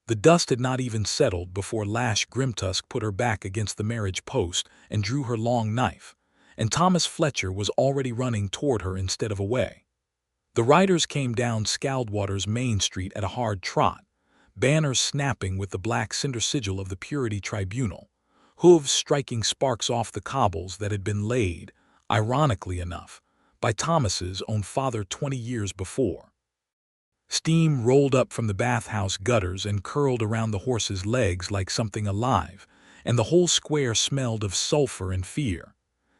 The dust had not even settled before Lash Grimtusk put her back against the marriage post and drew her long knife, and Thomas Fletcher was already running toward her instead of away. The riders came down Scaldwater's main street at a hard trot, banners snapping with the black cinder sigil of the Purity Tribunal, hooves striking sparks off the cobbles that had been laid, ironically enough, by Thomas's own father 20 years before. Steam rolled up from the bathhouse gutters and curled around the horses' legs like something alive, and the whole square smelled of sulfur and fear.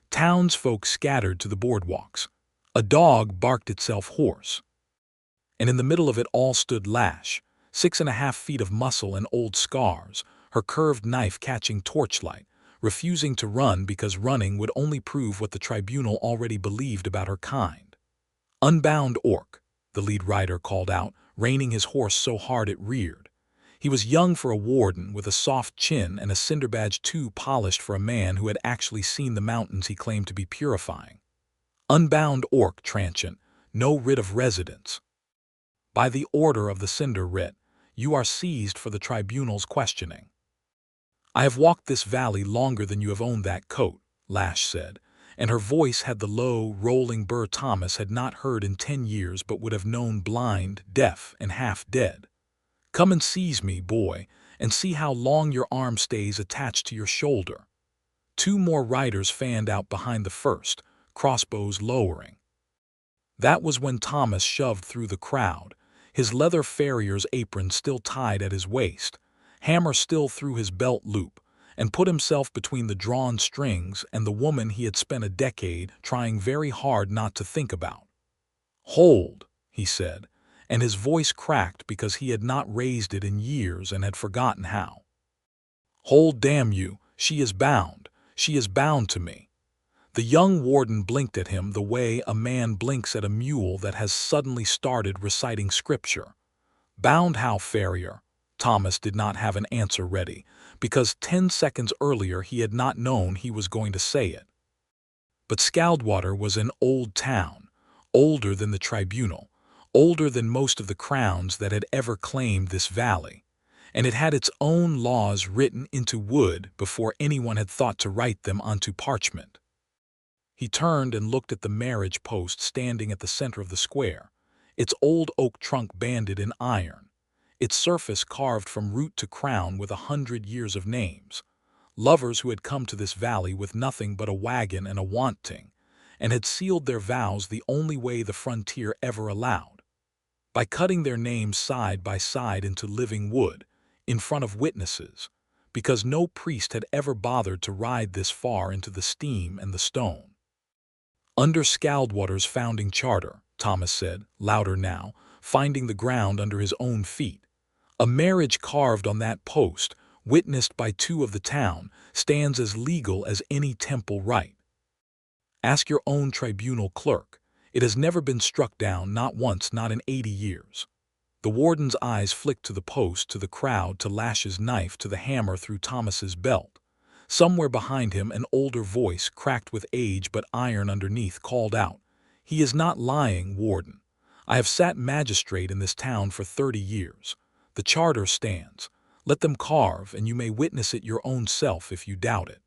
Townsfolk scattered to the boardwalks. A dog barked itself hoarse. And in the middle of it all stood Lash, 6.5 feet of muscle and old scars, her curved knife catching torchlight, refusing to run because running would only prove what the tribunal already believed about her kind. "Unbound orc," the lead rider called out, reining his horse so hard it reared. He was young for a warden, with a soft chin and a cinder badge too polished for a man who had actually seen the mountains he claimed to be purifying. "Unbound orc, transient, no writ of residence. By the order of the cinder writ, you are seized for the tribunal's questioning." "I have walked this valley longer than you have owned that coat," Lash said, and her voice had the low, rolling burr Thomas had not heard in 10 years but would have known blind, deaf, and half dead. "Come and seize me, boy, and see how long your arm stays attached to your shoulder." 2 more riders fanned out behind the first, crossbows lowering. That was when Thomas shoved through the crowd, his leather farrier's apron still tied at his waist, hammer still through his belt loop, and put himself between the drawn strings and the woman he had spent a decade trying very hard not to think about. "Hold," he said, and his voice cracked because he had not raised it in years and had forgotten how. "Hold, damn you, she is bound to me." The young warden blinked at him the way a man blinks at a mule that has suddenly started reciting scripture. "Bound how, farrier?" Thomas did not have an answer ready, because 10 seconds earlier he had not known he was going to say it. But Scaldwater was an old town, older than the tribunal, older than most of the crowns that had ever claimed this valley, and it had its own laws written into wood before anyone had thought to write them onto parchment. He turned and looked at the marriage post standing at the center of the square, its old oak trunk banded in iron, its surface carved from root to crown with 100 years of names, lovers who had come to this valley with nothing but a wagon and a wanting, and had sealed their vows the only way the frontier ever allowed, by cutting their names side by side into living wood, in front of witnesses, because no priest had ever bothered to ride this far into the steam and the stone. "Under Scaldwater's founding charter," Thomas said, louder now, finding the ground under his own feet, "a marriage carved on that post, witnessed by 2 of the town, stands as legal as any temple rite. Ask your own tribunal clerk. It has never been struck down, not once, not in 80 years. The warden's eyes flicked to the post, to the crowd, to Lash's knife, to the hammer through Thomas's belt. Somewhere behind him an older voice, cracked with age but iron underneath, called out, "He is not lying, warden. I have sat magistrate in this town for 30 years. The charter stands. Let them carve, and you may witness it your own self if you doubt it."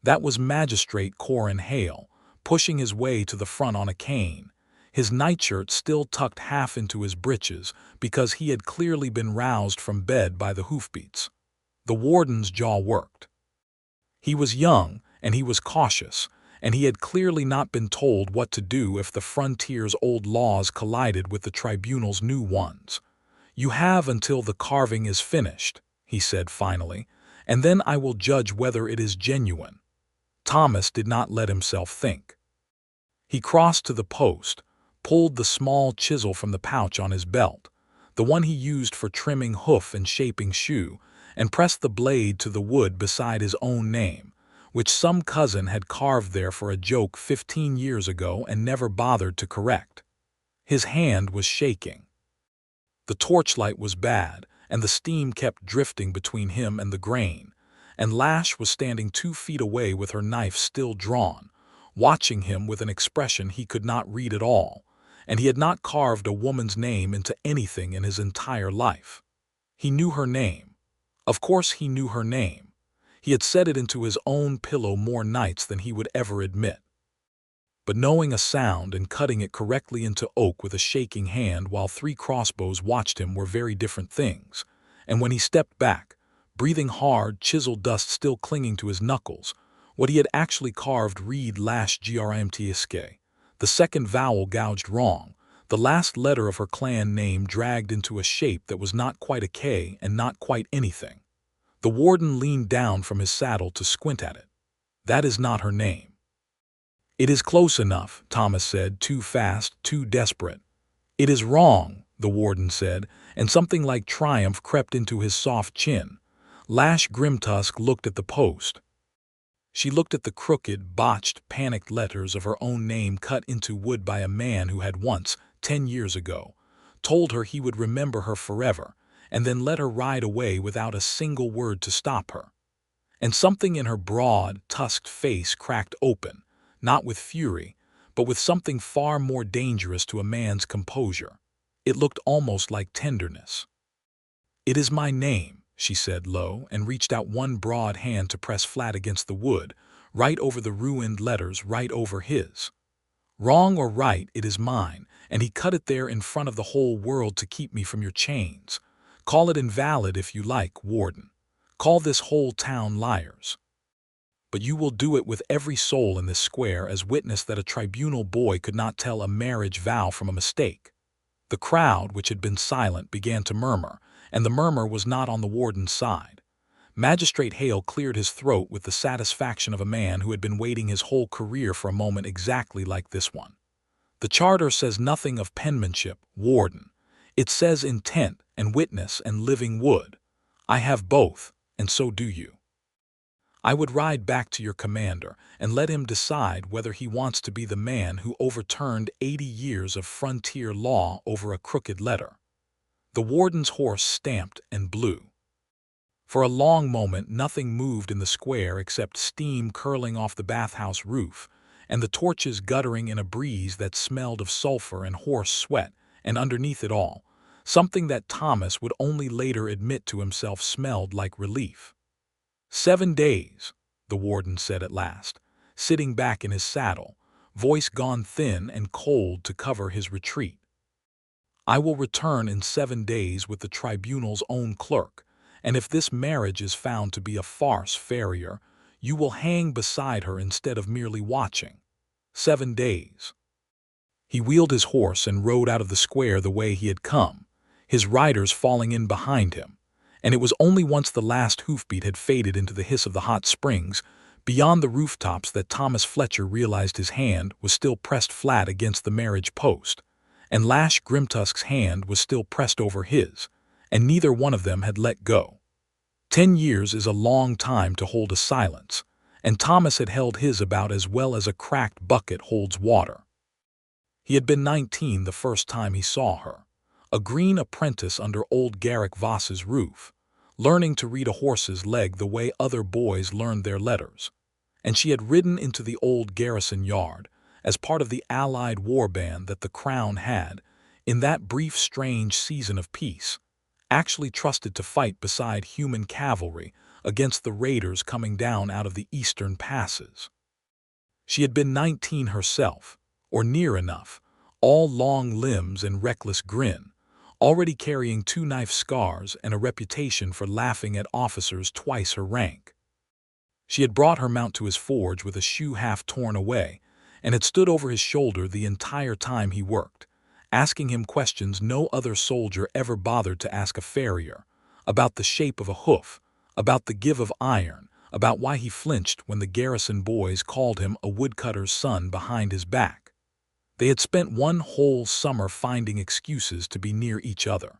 That was Magistrate Corin Hale, pushing his way to the front on a cane, his nightshirt still tucked half into his breeches because he had clearly been roused from bed by the hoofbeats. The warden's jaw worked. He was young, and he was cautious, and he had clearly not been told what to do if the frontier's old laws collided with the tribunal's new ones. "You have until the carving is finished," he said finally, "and then I will judge whether it is genuine." Thomas did not let himself think. He crossed to the post, pulled the small chisel from the pouch on his belt, the one he used for trimming hoof and shaping shoe, and pressed the blade to the wood beside his own name, which some cousin had carved there for a joke 15 years ago and never bothered to correct. His hand was shaking. The torchlight was bad, and the steam kept drifting between him and the grain, and Lash was standing 2 feet away with her knife still drawn, watching him with an expression he could not read at all, and he had not carved a woman's name into anything in his entire life. He knew her name. Of course he knew her name. He had said it into his own pillow more nights than he would ever admit. But knowing a sound and cutting it correctly into oak with a shaking hand while 3 crossbows watched him were very different things, and when he stepped back, breathing hard, chisel dust still clinging to his knuckles, what he had actually carved read Lash Grimtusk, the second vowel gouged wrong, the last letter of her clan name dragged into a shape that was not quite a K and not quite anything. The warden leaned down from his saddle to squint at it. That is not her name. It is close enough, Thomas said, too fast, too desperate. It is wrong, the warden said, and something like triumph crept into his soft chin. Lash Grimtusk looked at the post. She looked at the crooked, botched, panicked letters of her own name cut into wood by a man who had once, 10 years ago, told her he would remember her forever, and then let her ride away without a single word to stop her. And something in her broad, tusked face cracked open, not with fury, but with something far more dangerous to a man's composure. It looked almost like tenderness. "It is my name," she said low, and reached out one broad hand to press flat against the wood, right over the ruined letters, right over his. "Wrong or right, it is mine, and he cut it there in front of the whole world to keep me from your chains. Call it invalid if you like, warden. Call this whole town liars. But you will do it with every soul in this square as witness that a tribunal boy could not tell a marriage vow from a mistake." The crowd, which had been silent, began to murmur, and the murmur was not on the warden's side. Magistrate Hale cleared his throat with the satisfaction of a man who had been waiting his whole career for a moment exactly like this one. "The charter says nothing of penmanship, warden. It says intent and witness and living wood. I have both, and so do you. I would ride back to your commander and let him decide whether he wants to be the man who overturned 80 years of frontier law over a crooked letter." The warden's horse stamped and blew. For a long moment nothing moved in the square except steam curling off the bathhouse roof, and the torches guttering in a breeze that smelled of sulfur and horse sweat, and underneath it all, something that Thomas would only later admit to himself smelled like relief. 7 days, the warden said at last, sitting back in his saddle, voice gone thin and cold to cover his retreat. "I will return in 7 days with the tribunal's own clerk, and if this marriage is found to be a farce, farrier, you will hang beside her instead of merely watching. 7 days. He wheeled his horse and rode out of the square the way he had come, his riders falling in behind him, and it was only once the last hoofbeat had faded into the hiss of the hot springs beyond the rooftops that Thomas Fletcher realized his hand was still pressed flat against the marriage post, and Lash Grimtusk's hand was still pressed over his, and neither one of them had let go. 10 years is a long time to hold a silence, and Thomas had held his about as well as a cracked bucket holds water. He had been 19 the first time he saw her, a green apprentice under old Garrick Voss's roof, learning to read a horse's leg the way other boys learned their letters, and she had ridden into the old garrison yard as part of the Allied war band that the Crown had, in that brief strange season of peace, actually trusted to fight beside human cavalry against the raiders coming down out of the eastern passes. She had been 19 herself, or near enough, all long limbs and reckless grin, already carrying 2 knife scars and a reputation for laughing at officers twice her rank. She had brought her mount to his forge with a shoe half torn away, and had stood over his shoulder the entire time he worked, asking him questions no other soldier ever bothered to ask a farrier, about the shape of a hoof, about the give of iron, about why he flinched when the garrison boys called him a woodcutter's son behind his back. They had spent one whole summer finding excuses to be near each other.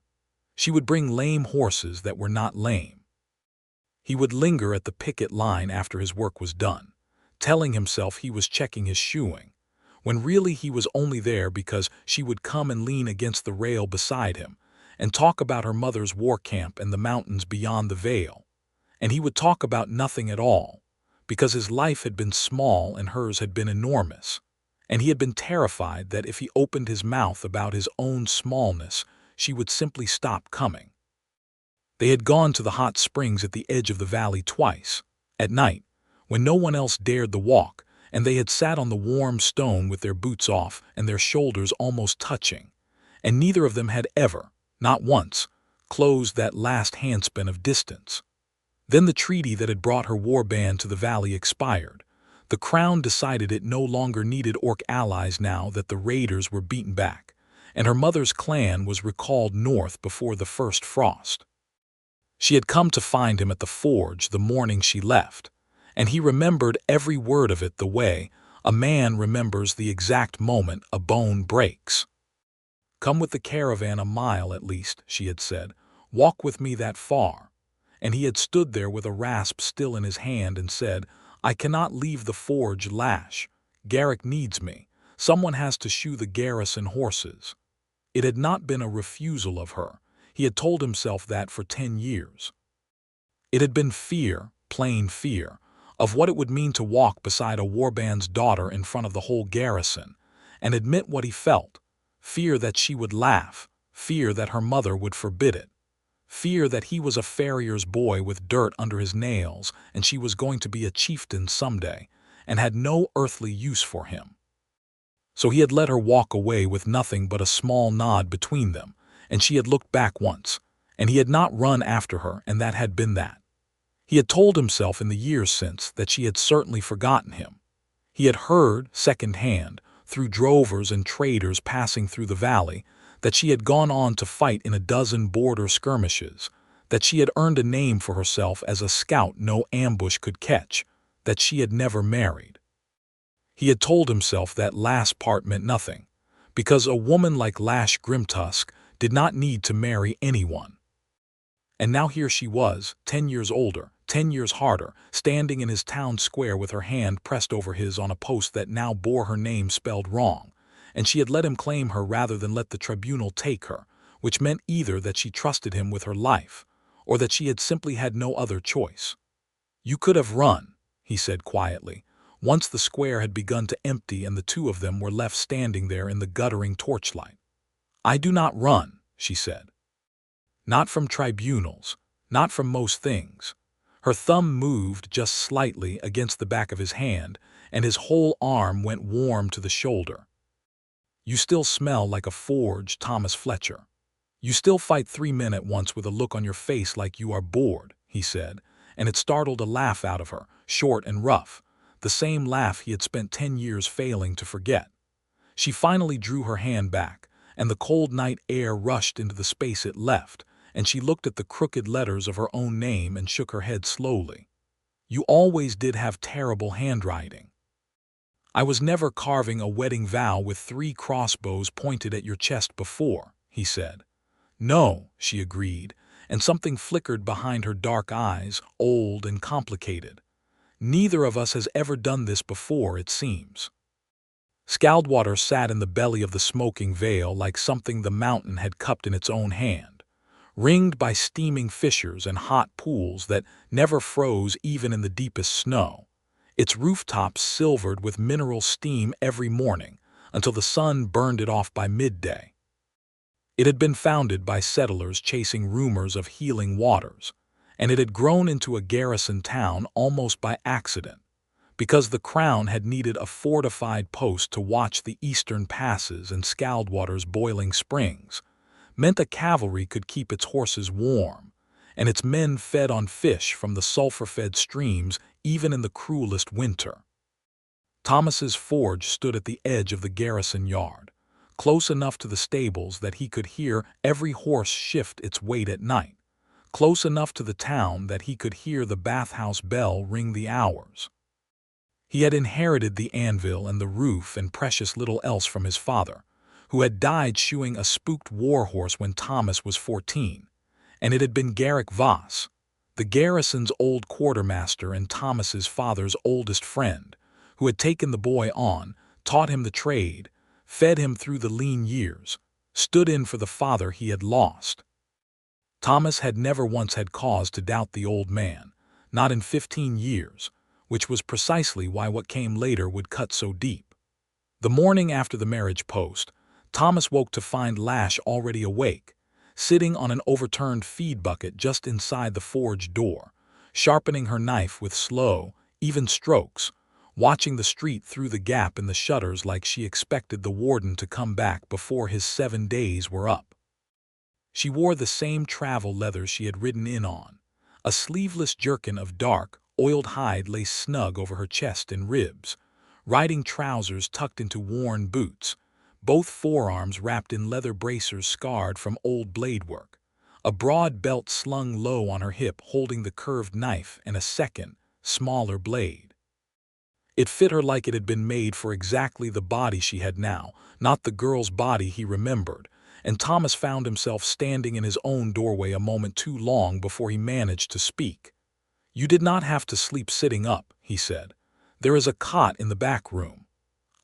She would bring lame horses that were not lame. He would linger at the picket line after his work was done, telling himself he was checking his shoeing, when really he was only there because she would come and lean against the rail beside him and talk about her mother's war camp and the mountains beyond the Vale. And he would talk about nothing at all, because his life had been small and hers had been enormous, and he had been terrified that if he opened his mouth about his own smallness, she would simply stop coming. They had gone to the hot springs at the edge of the valley twice, at night, when no one else dared the walk, and they had sat on the warm stone with their boots off and their shoulders almost touching, and neither of them had ever, not once, closed that last handspan of distance. Then the treaty that had brought her warband to the valley expired. The Crown decided it no longer needed Orc allies now that the raiders were beaten back, and her mother's clan was recalled north before the first frost. She had come to find him at the forge the morning she left, and he remembered every word of it the way a man remembers the exact moment a bone breaks. "Come with the caravan a mile at least," she had said. "Walk with me that far." And he had stood there with a rasp still in his hand and said, "I cannot leave the forge, Lash. Garrick needs me. Someone has to shoe the garrison horses." It had not been a refusal of her. He had told himself that for 10 years. It had been fear, plain fear, of what it would mean to walk beside a warband's daughter in front of the whole garrison, and admit what he felt. Fear that she would laugh, fear that her mother would forbid it. Fear that he was a farrier's boy with dirt under his nails and she was going to be a chieftain someday and had no earthly use for him. So he had let her walk away with nothing but a small nod between them, and she had looked back once, and he had not run after her, and that had been that. He had told himself in the years since that she had certainly forgotten him. He had heard, second-hand, through drovers and traders passing through the valley, that she had gone on to fight in a dozen border skirmishes, that she had earned a name for herself as a scout no ambush could catch, that she had never married. He had told himself that last part meant nothing, because a woman like Lash Grimtusk did not need to marry anyone. And now here she was, 10 years older, 10 years harder, standing in his town square with her hand pressed over his on a post that now bore her name spelled wrong, and she had let him claim her rather than let the tribunal take her, which meant either that she trusted him with her life, or that she had simply had no other choice. "You could have run," he said quietly, once the square had begun to empty and the two of them were left standing there in the guttering torchlight. "I do not run," she said. "Not from tribunals, not from most things." Her thumb moved just slightly against the back of his hand, and his whole arm went warm to the shoulder. "You still smell like a forge, Thomas Fletcher. You still fight 3 men at once with a look on your face like you are bored," he said, and it startled a laugh out of her, short and rough, the same laugh he had spent 10 years failing to forget. She finally drew her hand back, and the cold night air rushed into the space it left, and she looked at the crooked letters of her own name and shook her head slowly. "You always did have terrible handwriting. I was never carving a wedding vow with 3 crossbows pointed at your chest before," he said. "No," she agreed, and something flickered behind her dark eyes, old and complicated. "Neither of us has ever done this before, it seems." Scaldwater sat in the belly of the smoking veil like something the mountain had cupped in its own hand, ringed by steaming fissures and hot pools that never froze even in the deepest snow, its rooftops silvered with mineral steam every morning until the sun burned it off by midday. It had been founded by settlers chasing rumors of healing waters, and it had grown into a garrison town almost by accident, because the Crown had needed a fortified post to watch the eastern passes and Scaldwater's boiling springs, meant the cavalry could keep its horses warm, and its men fed on fish from the sulfur-fed streams even in the cruelest winter. Thomas's forge stood at the edge of the garrison yard, close enough to the stables that he could hear every horse shift its weight at night, close enough to the town that he could hear the bathhouse bell ring the hours. He had inherited the anvil and the roof and precious little else from his father, who had died shoeing a spooked warhorse when Thomas was 14, and it had been Garrick Voss, the garrison's old quartermaster and Thomas's father's oldest friend, who had taken the boy on, taught him the trade, fed him through the lean years, stood in for the father he had lost. Thomas had never once had cause to doubt the old man, not in 15 years, which was precisely why what came later would cut so deep. The morning after the marriage post, Thomas woke to find Lash already awake, sitting on an overturned feed bucket just inside the forge door, sharpening her knife with slow, even strokes, watching the street through the gap in the shutters like she expected the warden to come back before his 7 days were up. She wore the same travel leather she had ridden in on. A sleeveless jerkin of dark, oiled hide lay snug over her chest and ribs, riding trousers tucked into worn boots, both forearms wrapped in leather bracers scarred from old blade work, a broad belt slung low on her hip holding the curved knife and a second, smaller blade. It fit her like it had been made for exactly the body she had now, not the girl's body he remembered, and Thomas found himself standing in his own doorway a moment too long before he managed to speak. "You did not have to sleep sitting up," he said. "There is a cot in the back room."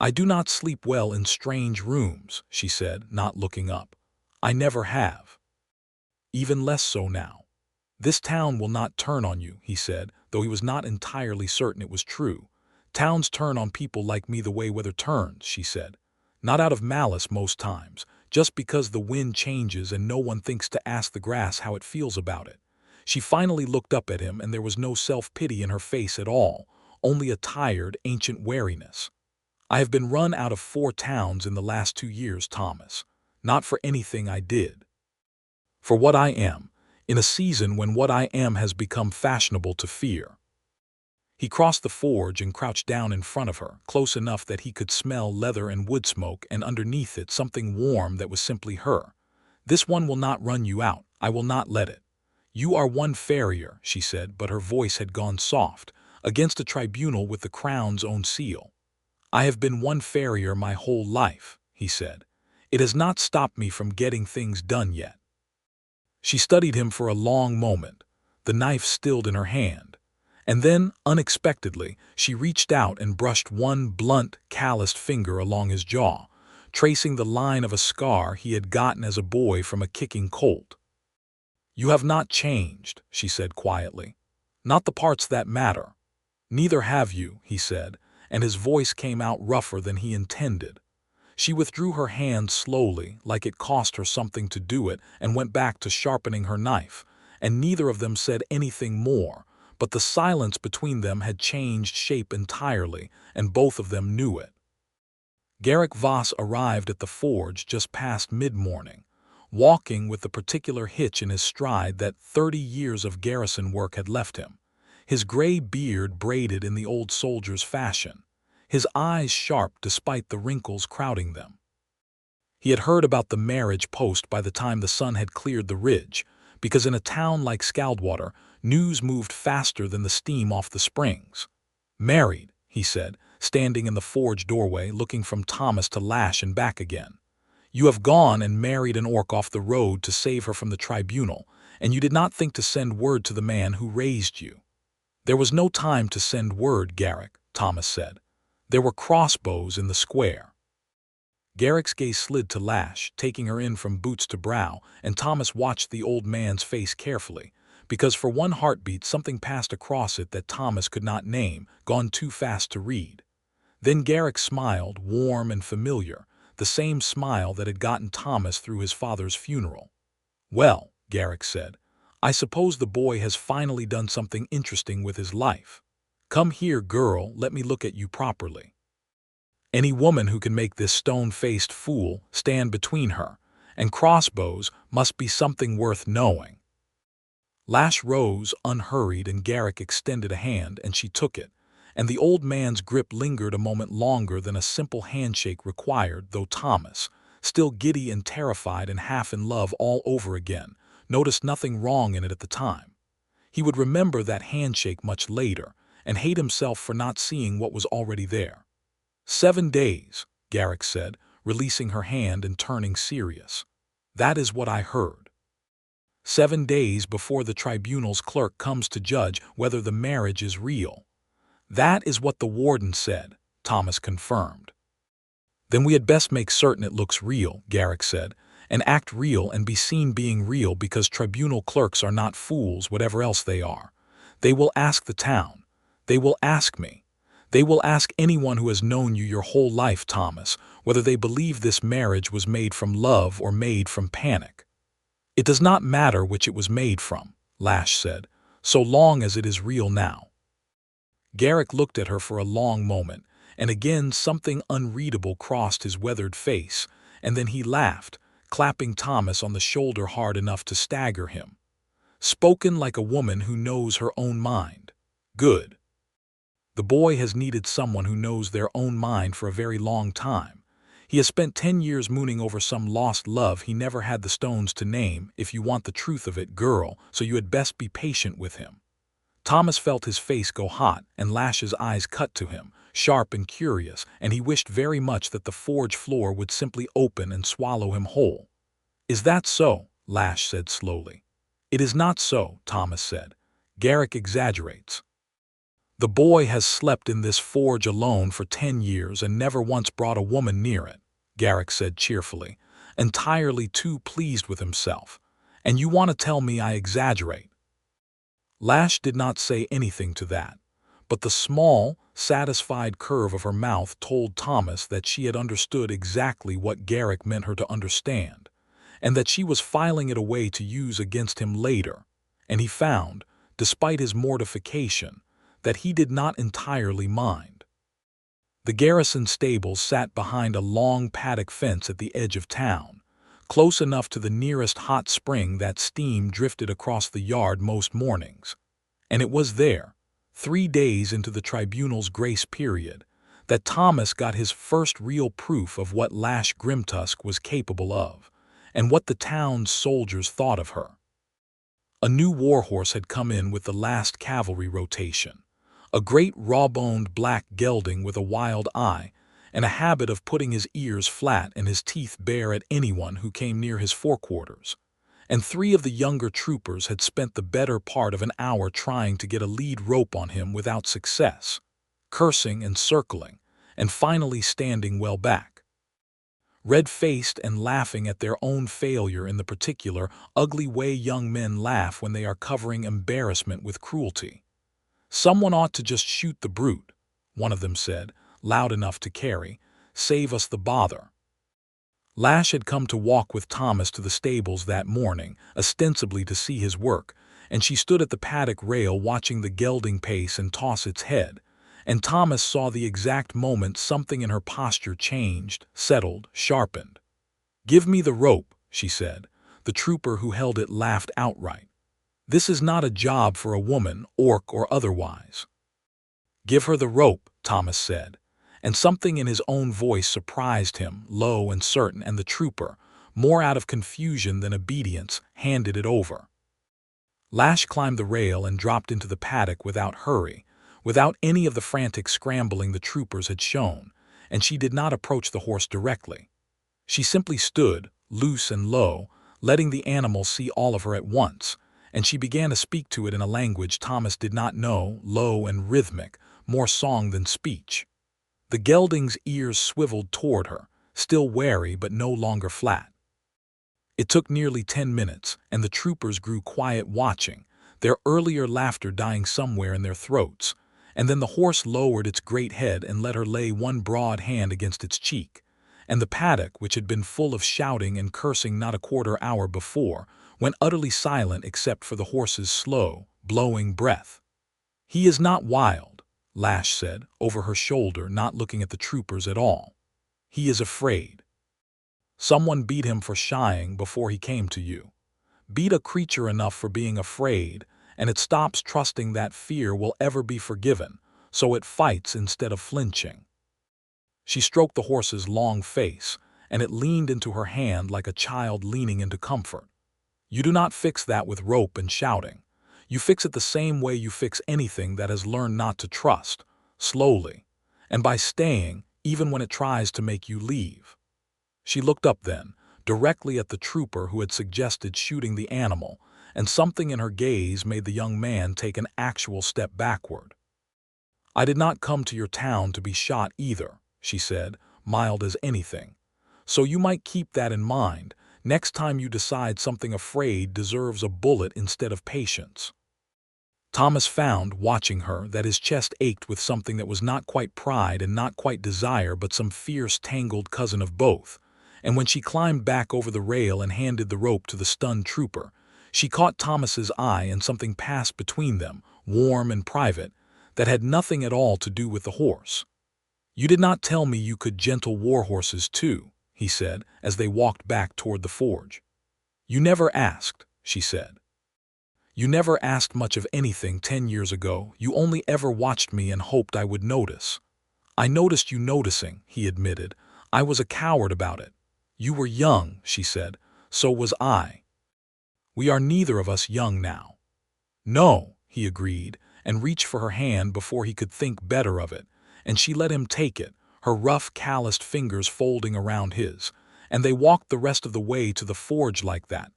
"I do not sleep well in strange rooms," she said, not looking up. "I never have. Even less so now." "This town will not turn on you," he said, though he was not entirely certain it was true. "Towns turn on people like me the way weather turns," she said. "Not out of malice most times, just because the wind changes and no one thinks to ask the grass how it feels about it." She finally looked up at him and there was no self-pity in her face at all, only a tired, ancient wariness. "I have been run out of 4 towns in the last 2 years, Thomas. Not for anything I did. For what I am, in a season when what I am has become fashionable to fear." He crossed the forge and crouched down in front of her, close enough that he could smell leather and wood smoke and underneath it something warm that was simply her. "This one will not run you out. I will not let it. You are one farrier," she said, but her voice had gone soft, "against a tribunal with the crown's own seal." "I have been one farrier my whole life," he said. "It has not stopped me from getting things done yet." She studied him for a long moment, the knife stilled in her hand. And then, unexpectedly, she reached out and brushed one blunt, calloused finger along his jaw, tracing the line of a scar he had gotten as a boy from a kicking colt. "You have not changed," she said quietly. "Not the parts that matter." "Neither have you," he said, and his voice came out rougher than he intended. She withdrew her hand slowly, like it cost her something to do it, and went back to sharpening her knife, and neither of them said anything more. But the silence between them had changed shape entirely, and both of them knew it. Garrick Voss arrived at the forge just past mid-morning, walking with the particular hitch in his stride that 30 years of garrison work had left him, his gray beard braided in the old soldier's fashion, his eyes sharp despite the wrinkles crowding them. He had heard about the marriage post by the time the sun had cleared the ridge, because in a town like Scaldwater, news moved faster than the steam off the springs. "Married," he said, standing in the forge doorway, looking from Thomas to Lash and back again. "You have gone and married an orc off the road to save her from the tribunal, and you did not think to send word to the man who raised you." "There was no time to send word, Garrick," Thomas said. "There were crossbows in the square." Garrick's gaze slid to Lash, taking her in from boots to brow, and Thomas watched the old man's face carefully, because for one heartbeat something passed across it that Thomas could not name, gone too fast to read. Then Garrick smiled, warm and familiar, the same smile that had gotten Thomas through his father's funeral. "Well," Garrick said, "I suppose the boy has finally done something interesting with his life. Come here, girl, let me look at you properly." Any woman who can make this stone-faced fool stand between her and crossbows must be something worth knowing. Lash rose, unhurried, and Garrick extended a hand, and she took it, and the old man's grip lingered a moment longer than a simple handshake required, though Thomas, still giddy and terrified and half in love all over again, noticed nothing wrong in it at the time. He would remember that handshake much later, and hate himself for not seeing what was already there. 7 days, Garrick said, releasing her hand and turning serious. "That is what I heard. 7 days before the tribunal's clerk comes to judge whether the marriage is real." "That is what the warden said," Thomas confirmed. "Then we had best make certain it looks real," Garrick said, "and act real and be seen being real, because tribunal clerks are not fools, whatever else they are. They will ask the town. They will ask me. They will ask anyone who has known you your whole life, Thomas, whether they believe this marriage was made from love or made from panic." It does not matter which it was made from, Lash said, so long as it is real now. Garrick looked at her for a long moment, and again something unreadable crossed his weathered face, and then he laughed, clapping Thomas on the shoulder hard enough to stagger him. Spoken like a woman who knows her own mind. Good. The boy has needed someone who knows their own mind for a very long time. He has spent 10 years mooning over some lost love he never had the stones to name. If you want the truth of it, girl, so you had best be patient with him. Thomas felt his face go hot, and Lash's eyes cut to him, sharp and curious, and he wished very much that the forge floor would simply open and swallow him whole. Is that so? Lash said slowly. It is not so, Thomas said. Garrick exaggerates. The boy has slept in this forge alone for 10 years and never once brought a woman near it, Garrick said cheerfully, entirely too pleased with himself. And you want to tell me I exaggerate? Lash did not say anything to that, but the small, satisfied curve of her mouth told Thomas that she had understood exactly what Garrick meant her to understand, and that she was filing it away to use against him later, and he found, despite his mortification, that he did not entirely mind. The garrison stables sat behind a long paddock fence at the edge of town, close enough to the nearest hot spring that steam drifted across the yard most mornings. And it was there, 3 days into the tribunal's grace period, that Thomas got his first real proof of what Lash Grimtusk was capable of, and what the town's soldiers thought of her. A new warhorse had come in with the last cavalry rotation. A great raw-boned black gelding with a wild eye, and a habit of putting his ears flat and his teeth bare at anyone who came near his forequarters. And 3 of the younger troopers had spent the better part of an hour trying to get a lead rope on him without success, cursing and circling, and finally standing well back. Red-faced and laughing at their own failure in the particular ugly way young men laugh when they are covering embarrassment with cruelty. Someone ought to just shoot the brute, one of them said, loud enough to carry. Save us the bother. Lash had come to walk with Thomas to the stables that morning, ostensibly to see his work, and she stood at the paddock rail watching the gelding pace and toss its head, and Thomas saw the exact moment something in her posture changed, settled, sharpened. "Give me the rope," she said. The trooper who held it laughed outright. "This is not a job for a woman, orc or otherwise." "Give her the rope," Thomas said, and something in his own voice surprised him, low and certain, and the trooper, more out of confusion than obedience, handed it over. Lash climbed the rail and dropped into the paddock without hurry, without any of the frantic scrambling the troopers had shown, and she did not approach the horse directly. She simply stood, loose and low, letting the animal see all of her at once, and she began to speak to it in a language Thomas did not know, low and rhythmic, more song than speech. The gelding's ears swiveled toward her, still wary but no longer flat. It took nearly 10 minutes, and the troopers grew quiet watching, their earlier laughter dying somewhere in their throats, and then the horse lowered its great head and let her lay one broad hand against its cheek, and the paddock, which had been full of shouting and cursing not a quarter-hour before, went utterly silent except for the horse's slow, blowing breath. "He is not wild," Lash said, over her shoulder, not looking at the troopers at all. "He is afraid. Someone beat him for shying before he came to you. Beat a creature enough for being afraid, and it stops trusting that fear will ever be forgiven, so it fights instead of flinching." She stroked the horse's long face, and it leaned into her hand like a child leaning into comfort. "You do not fix that with rope and shouting. You fix it the same way you fix anything that has learned not to trust, slowly, and by staying, even when it tries to make you leave." She looked up then, directly at the trooper who had suggested shooting the animal, and something in her gaze made the young man take an actual step backward. "I did not come to your town to be shot either," she said, mild as anything. "So you might keep that in mind next time you decide something afraid deserves a bullet instead of patience." Thomas found, watching her, that his chest ached with something that was not quite pride and not quite desire but some fierce tangled cousin of both, and when she climbed back over the rail and handed the rope to the stunned trooper, she caught Thomas's eye and something passed between them, warm and private, that had nothing at all to do with the horse. "You did not tell me you could gentle war horses too," he said as they walked back toward the forge. "You never asked," she said. "You never asked much of anything 10 years ago. You only ever watched me and hoped I would notice." "I noticed you noticing," he admitted. "I was a coward about it." "You were young," she said. "So was I." "We are neither of us young now." "No," he agreed, and reached for her hand before he could think better of it, and she let him take it, her rough, calloused fingers folding around his, and they walked the rest of the way to the forge like that,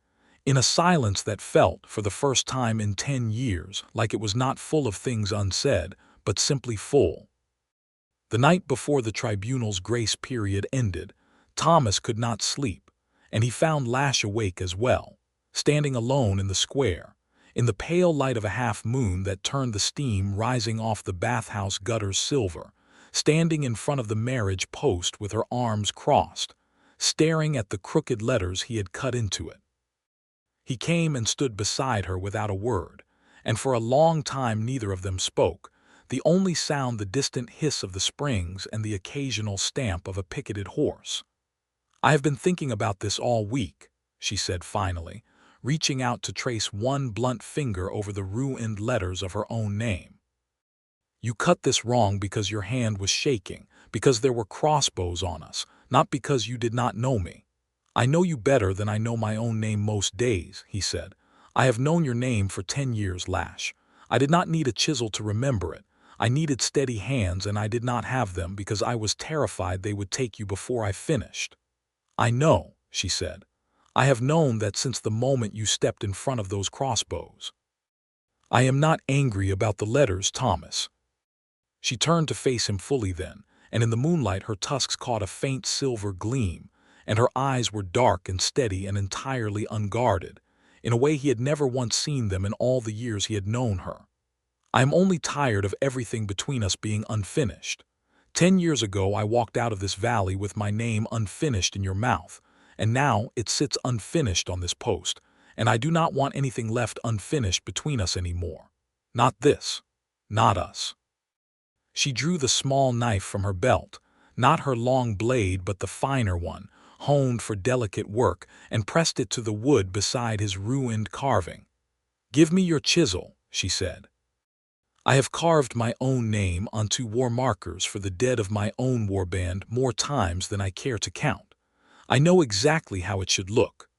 in a silence that felt, for the first time in 10 years, like it was not full of things unsaid, but simply full. The night before the tribunal's grace period ended, Thomas could not sleep, and he found Lash awake as well, standing alone in the square, in the pale light of a half-moon that turned the steam rising off the bathhouse gutters silver, standing in front of the marriage post with her arms crossed, staring at the crooked letters he had cut into it. He came and stood beside her without a word, and for a long time neither of them spoke, the only sound the distant hiss of the springs and the occasional stamp of a picketed horse. "I have been thinking about this all week," she said finally, reaching out to trace one blunt finger over the ruined letters of her own name. "You cut this wrong because your hand was shaking, because there were crossbows on us, not because you did not know me. I know you better than I know my own name most days," he said. "I have known your name for 10 years, Lash. I did not need a chisel to remember it. I needed steady hands, and I did not have them because I was terrified they would take you before I finished." "I know," she said. "I have known that since the moment you stepped in front of those crossbows." "I am not angry about the letters, Thomas." She turned to face him fully then, and in the moonlight her tusks caught a faint silver gleam, and her eyes were dark and steady and entirely unguarded, in a way he had never once seen them in all the years he had known her. "I am only tired of everything between us being unfinished. 10 years ago I walked out of this valley with my name unfinished in your mouth, and now it sits unfinished on this post, and I do not want anything left unfinished between us anymore. Not this. Not us." She drew the small knife from her belt, not her long blade but the finer one, honed for delicate work, and pressed it to the wood beside his ruined carving. "Give me your chisel," she said. "I have carved my own name onto war markers for the dead of my own warband more times than I care to count. I know exactly how it should look."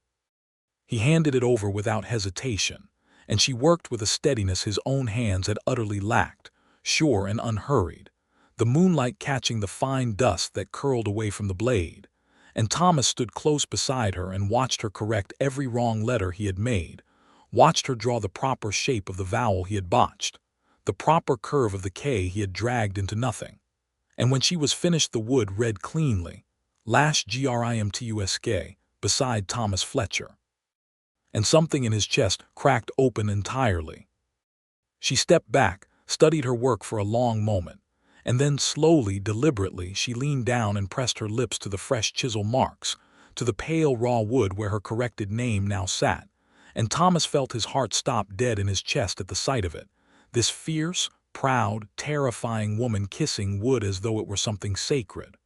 He handed it over without hesitation, and she worked with a steadiness his own hands had utterly lacked, sure and unhurried, the moonlight catching the fine dust that curled away from the blade, and Thomas stood close beside her and watched her correct every wrong letter he had made, watched her draw the proper shape of the vowel he had botched, the proper curve of the K he had dragged into nothing. And when she was finished the wood read cleanly, Lash Grimtusk, beside Thomas Fletcher. And something in his chest cracked open entirely. She stepped back, studied her work for a long moment, and then slowly, deliberately, she leaned down and pressed her lips to the fresh chisel marks, to the pale raw wood where her corrected name now sat, and Thomas felt his heart stop dead in his chest at the sight of it, this fierce, proud, terrifying woman kissing wood as though it were something sacred.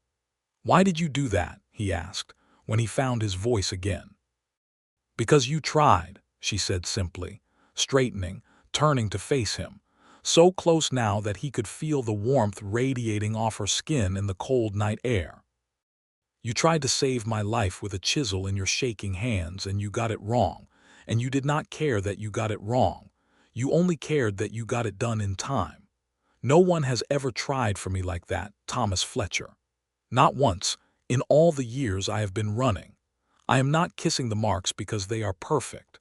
"Why did you do that?" he asked, when he found his voice again. "Because you tried," she said simply, straightening, turning to face him, so close now that he could feel the warmth radiating off her skin in the cold night air. "You tried to save my life with a chisel in your shaking hands, and you got it wrong, and you did not care that you got it wrong. You only cared that you got it done in time. No one has ever tried for me like that, Thomas Fletcher. Not once, in all the years I have been running. I am not kissing the marks because they are perfect.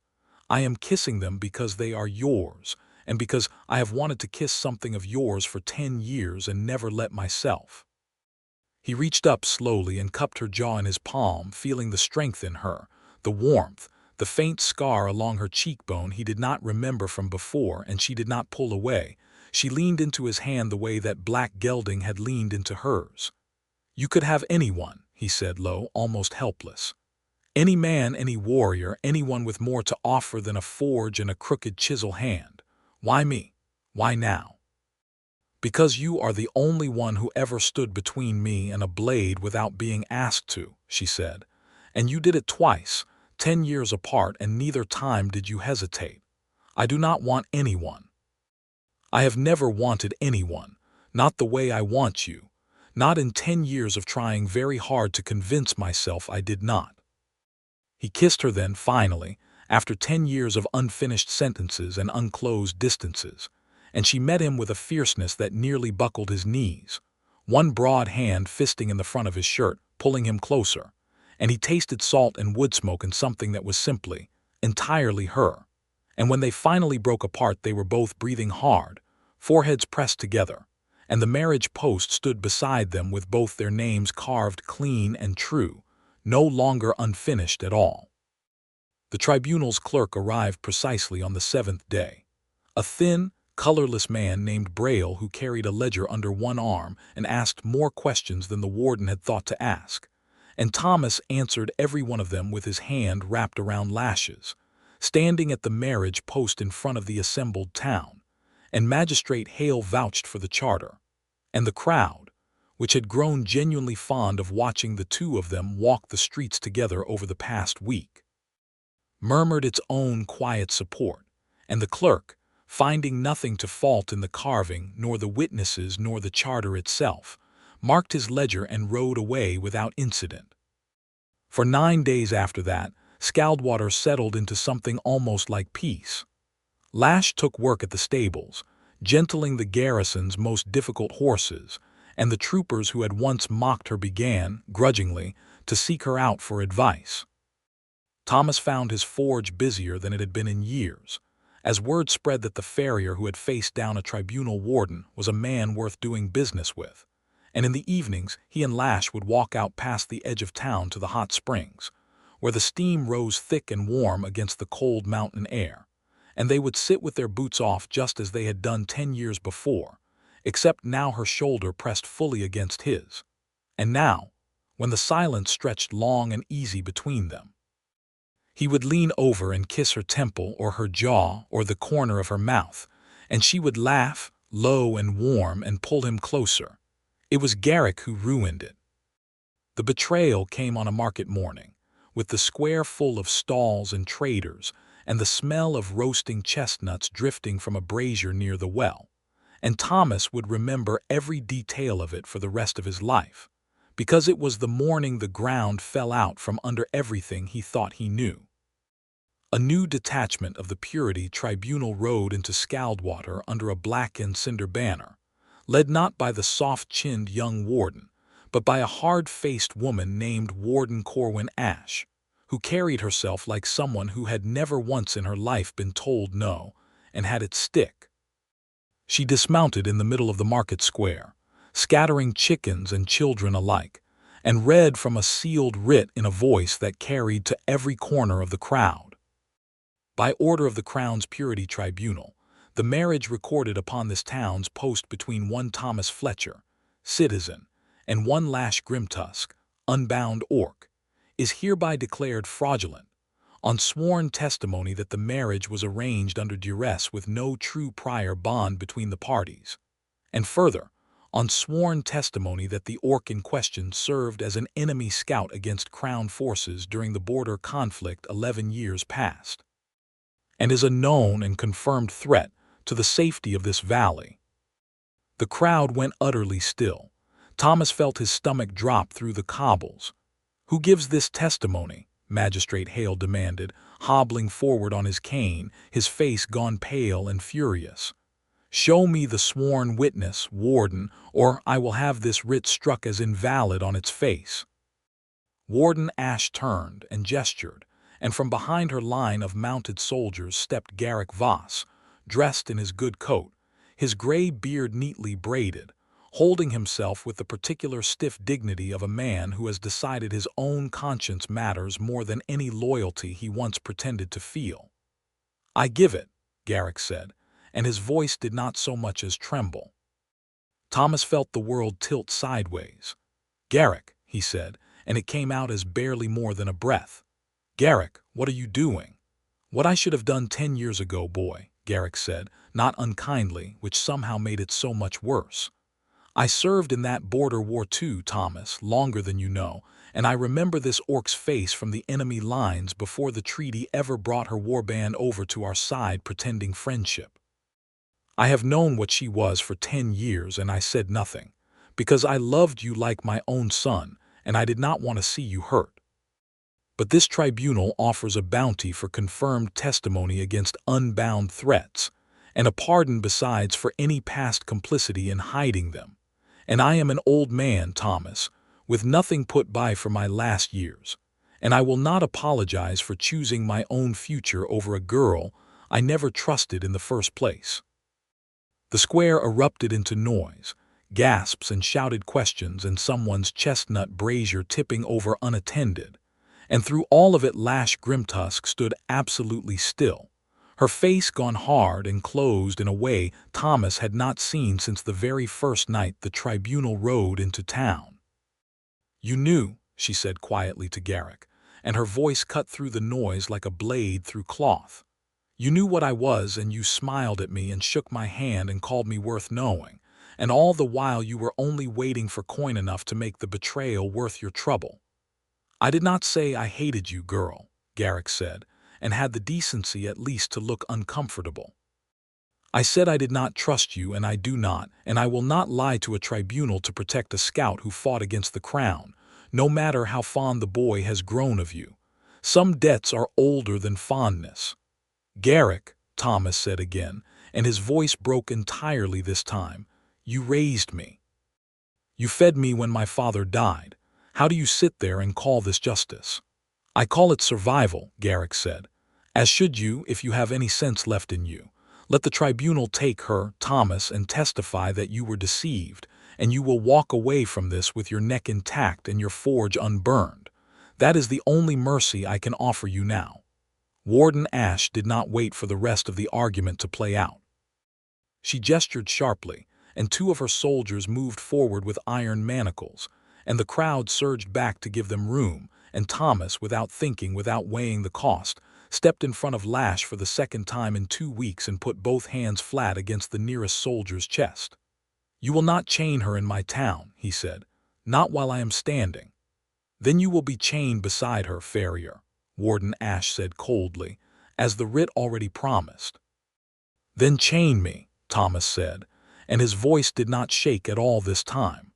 I am kissing them because they are yours, and because I have wanted to kiss something of yours for 10 years and never let myself." He reached up slowly and cupped her jaw in his palm, feeling the strength in her, the warmth, the faint scar along her cheekbone he did not remember from before, and she did not pull away. She leaned into his hand the way that black gelding had leaned into hers. "You could have anyone," he said low, almost helpless. Any man, any warrior, anyone with more to offer than a forge and a crooked chisel hand. Why me? Why now? Because you are the only one who ever stood between me and a blade without being asked to, she said. And you did it twice, 10 years apart, and neither time did you hesitate. I do not want anyone. I have never wanted anyone, not the way I want you, not in 10 years of trying very hard to convince myself I did not. He kissed her then, finally, after 10 years of unfinished sentences and unclosed distances, and she met him with a fierceness that nearly buckled his knees, one broad hand fisting in the front of his shirt, pulling him closer, and he tasted salt and wood smoke and something that was simply, entirely her. And when they finally broke apart, they were both breathing hard, foreheads pressed together, and the marriage post stood beside them with both their names carved clean and true, no longer unfinished at all. The tribunal's clerk arrived precisely on the 7th day. A thin, colorless man named Braille who carried a ledger under one arm and asked more questions than the warden had thought to ask. And Thomas answered every one of them with his hand wrapped around Lash's, standing at the marriage post in front of the assembled town. And Magistrate Hale vouched for the charter. And the crowd, which had grown genuinely fond of watching the two of them walk the streets together over the past week, murmured its own quiet support, and the clerk, finding nothing to fault in the carving, nor the witnesses, nor the charter itself, marked his ledger and rode away without incident. For 9 days after that, Scaldwater settled into something almost like peace. Lash took work at the stables, gentling the garrison's most difficult horses, and the troopers who had once mocked her began, grudgingly, to seek her out for advice. Thomas found his forge busier than it had been in years, as word spread that the farrier who had faced down a tribunal warden was a man worth doing business with, and in the evenings he and Lash would walk out past the edge of town to the hot springs, where the steam rose thick and warm against the cold mountain air, and they would sit with their boots off just as they had done 10 years before, except now her shoulder pressed fully against his, and now, when the silence stretched long and easy between them, he would lean over and kiss her temple or her jaw or the corner of her mouth, and she would laugh, low and warm, and pull him closer. It was Garrick who ruined it. The betrayal came on a market morning, with the square full of stalls and traders, and the smell of roasting chestnuts drifting from a brazier near the well, and Thomas would remember every detail of it for the rest of his life, because it was the morning the ground fell out from under everything he thought he knew. A new detachment of the Purity Tribunal rode into Scaldwater under a black and cinder banner, led not by the soft-chinned young warden, but by a hard-faced woman named Warden Corwin Ashe, who carried herself like someone who had never once in her life been told no, and had it stick. She dismounted in the middle of the market square, scattering chickens and children alike, and read from a sealed writ in a voice that carried to every corner of the crowd. By order of the Crown's Purity Tribunal, the marriage recorded upon this town's post between one Thomas Fletcher, citizen, and one Lash Grimtusk, unbound orc, is hereby declared fraudulent, on sworn testimony that the marriage was arranged under duress with no true prior bond between the parties, and further, on sworn testimony that the orc in question served as an enemy scout against Crown forces during the border conflict 11 years past, and is a known and confirmed threat to the safety of this valley. The crowd went utterly still. Thomas felt his stomach drop through the cobbles. "Who gives this testimony?" Magistrate Hale demanded, hobbling forward on his cane, his face gone pale and furious. "Show me the sworn witness, warden, or I will have this writ struck as invalid on its face." Warden Ashe turned and gestured, and from behind her line of mounted soldiers stepped Garrick Voss, dressed in his good coat, his gray beard neatly braided, holding himself with the particular stiff dignity of a man who has decided his own conscience matters more than any loyalty he once pretended to feel. "I give it," Garrick said, and his voice did not so much as tremble. Thomas felt the world tilt sideways. "Garrick," he said, and it came out as barely more than a breath. "Garrick, what are you doing?" "What I should have done 10 years ago, boy," Garrick said, not unkindly, which somehow made it so much worse. "I served in that border war too, Thomas, longer than you know, and I remember this orc's face from the enemy lines before the treaty ever brought her warband over to our side pretending friendship. I have known what she was for 10 years, and I said nothing, because I loved you like my own son, and I did not want to see you hurt. But this tribunal offers a bounty for confirmed testimony against unbound threats, and a pardon besides for any past complicity in hiding them. And I am an old man, Thomas, with nothing put by for my last years, and I will not apologize for choosing my own future over a girl I never trusted in the first place." The square erupted into noise, gasps and shouted questions, and someone's chestnut brazier tipping over unattended. And through all of it Lash Grimtusk stood absolutely still, her face gone hard and closed in a way Thomas had not seen since the very first night the tribunal rode into town. "You knew," she said quietly to Garrick, and her voice cut through the noise like a blade through cloth. "You knew what I was, and you smiled at me and shook my hand and called me worth knowing, and all the while you were only waiting for coin enough to make the betrayal worth your trouble." "I did not say I hated you, girl," Garrick said, and had the decency at least to look uncomfortable. "I said I did not trust you, and I do not, and I will not lie to a tribunal to protect a scout who fought against the crown, no matter how fond the boy has grown of you. Some debts are older than fondness." "Garrick," Thomas said again, and his voice broke entirely this time, "you raised me. You fed me when my father died. How do you sit there and call this justice?" "I call it survival," Garrick said, "as should you if you have any sense left in you. Let the tribunal take her, Thomas, and testify that you were deceived, and you will walk away from this with your neck intact and your forge unburned. That is the only mercy I can offer you now." Warden Ash did not wait for the rest of the argument to play out. She gestured sharply, and 2 of her soldiers moved forward with iron manacles, and the crowd surged back to give them room, and Thomas, without thinking, without weighing the cost, stepped in front of Lash for the second time in 2 weeks and put both hands flat against the nearest soldier's chest. "You will not chain her in my town," he said, "not while I am standing." "Then you will be chained beside her, farrier," Warden Ash said coldly, "as the writ already promised." "Then chain me," Thomas said, and his voice did not shake at all this time.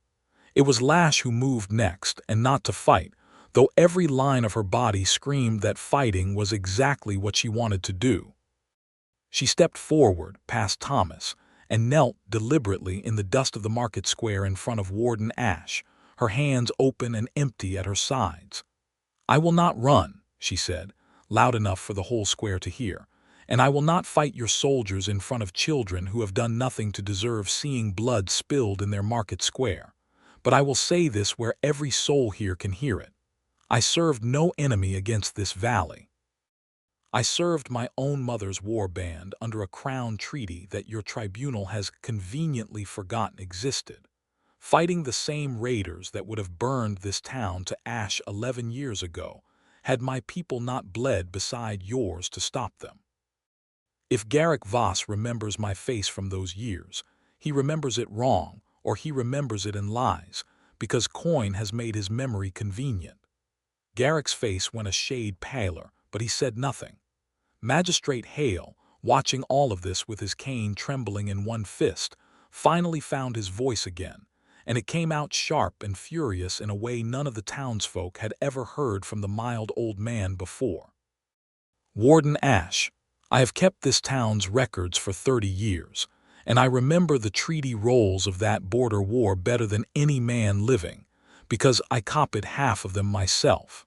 It was Lash who moved next, and not to fight, though every line of her body screamed that fighting was exactly what she wanted to do. She stepped forward, past Thomas, and knelt deliberately in the dust of the market square in front of Warden Ash, her hands open and empty at her sides. "I will not run," she said, loud enough for the whole square to hear, "and I will not fight your soldiers in front of children who have done nothing to deserve seeing blood spilled in their market square. But I will say this where every soul here can hear it. I served no enemy against this valley. I served my own mother's war band under a crown treaty that your tribunal has conveniently forgotten existed, fighting the same raiders that would have burned this town to ash 11 years ago, had my people not bled beside yours to stop them. If Garrick Voss remembers my face from those years, he remembers it wrong, or he remembers it in lies, because coin has made his memory convenient." Garrick's face went a shade paler, but he said nothing. Magistrate Hale, watching all of this with his cane trembling in one fist, finally found his voice again, and it came out sharp and furious in a way none of the townsfolk had ever heard from the mild old man before. "Warden Ash, I have kept this town's records for 30 years, and I remember the treaty rolls of that border war better than any man living, because I copied half of them myself.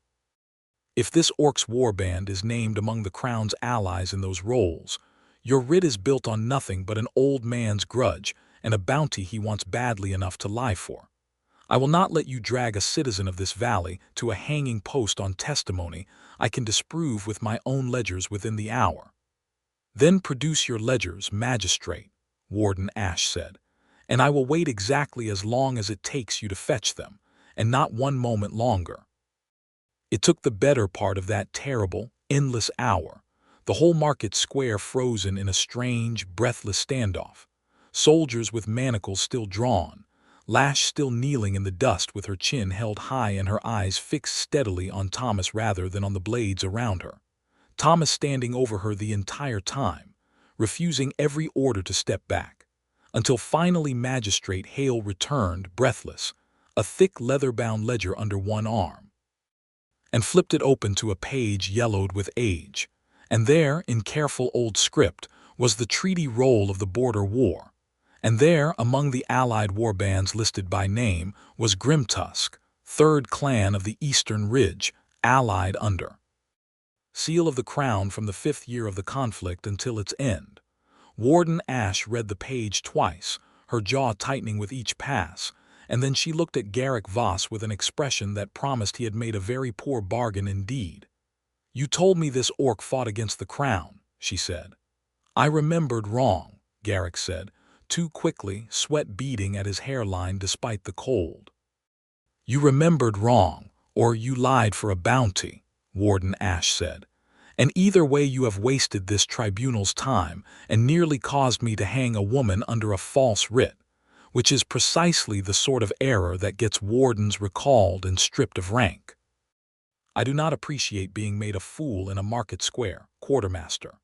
If this orc's warband is named among the crown's allies in those rolls, your writ is built on nothing but an old man's grudge and a bounty he wants badly enough to lie for. I will not let you drag a citizen of this valley to a hanging post on testimony I can disprove with my own ledgers within the hour." "Then produce your ledgers, magistrate," Warden Ash said, "and I will wait exactly as long as it takes you to fetch them, and not one moment longer. It took the better part of that terrible, endless hour, the whole market square frozen in a strange, breathless standoff, soldiers with manacles still drawn, Lash still kneeling in the dust with her chin held high and her eyes fixed steadily on Thomas rather than on the blades around her. Thomas standing over her the entire time, refusing every order to step back, until finally Magistrate Hale returned, breathless, a thick leather-bound ledger under one arm, and flipped it open to a page yellowed with age. And there, in careful old script, was the treaty roll of the border war. And there, among the allied warbands listed by name, was Grimtusk, 3rd clan of the Eastern Ridge, allied under seal of the crown from the 5th year of the conflict until its end. Warden Ash read the page twice, her jaw tightening with each pass, and then she looked at Garrick Voss with an expression that promised he had made a very poor bargain indeed. "You told me this orc fought against the crown," she said. "I remembered wrong," Garrick said, too quickly, sweat beading at his hairline despite the cold. "You remembered wrong, or you lied for a bounty," Warden Ash said. "And either way you have wasted this tribunal's time and nearly caused me to hang a woman under a false writ, which is precisely the sort of error that gets wardens recalled and stripped of rank. I do not appreciate being made a fool in a market square, quartermaster."